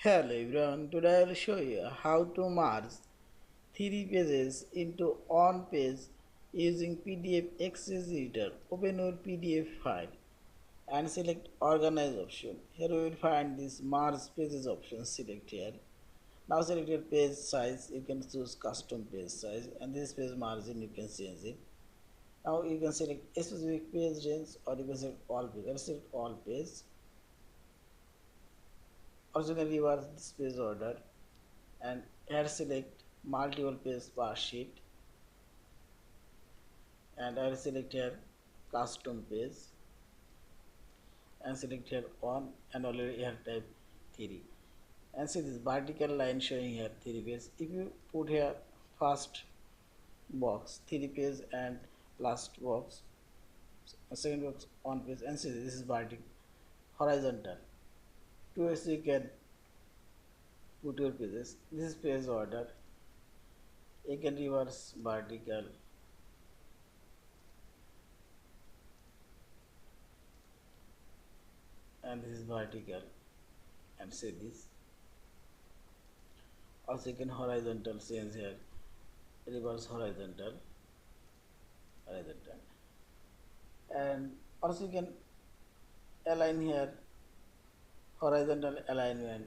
Hello everyone, today I will show you how to merge 3 pages into one page using PDF-XChange Editor. Open your PDF file and select Organize option. Here we will find this Merge Pages option. Select here. Now select your page size. You can choose custom page size and this page margin you can change it. Now you can select a specific page range or you can select all page. I will select all page. Also you can reverse this page order and here select multiple page per sheet and I will select here custom page and select here one and already here type 3 and see this vertical line showing here 3 page. If you put here first box 3 page and last box second box 1 page and see this is vertical horizontal 2 ways you can put your pages. This is page order. You can reverse vertical and this is vertical and say this. Also you can horizontal change here, reverse horizontal and also you can align here horizontal alignment.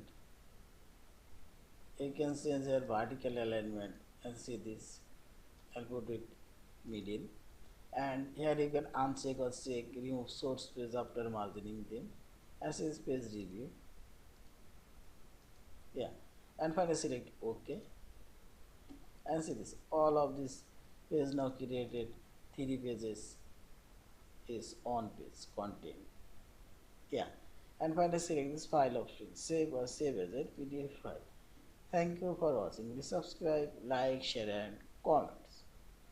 You can change here vertical alignment and see this. I'll put it middle and here you can uncheck or check remove source page after margining them and see this page review. Yeah, and finally select OK and see this all of this page now created 3 pages is on page content. Yeah, and finally select this file option, save or save as a PDF file. Thank you for watching. Please subscribe, like, share and comment.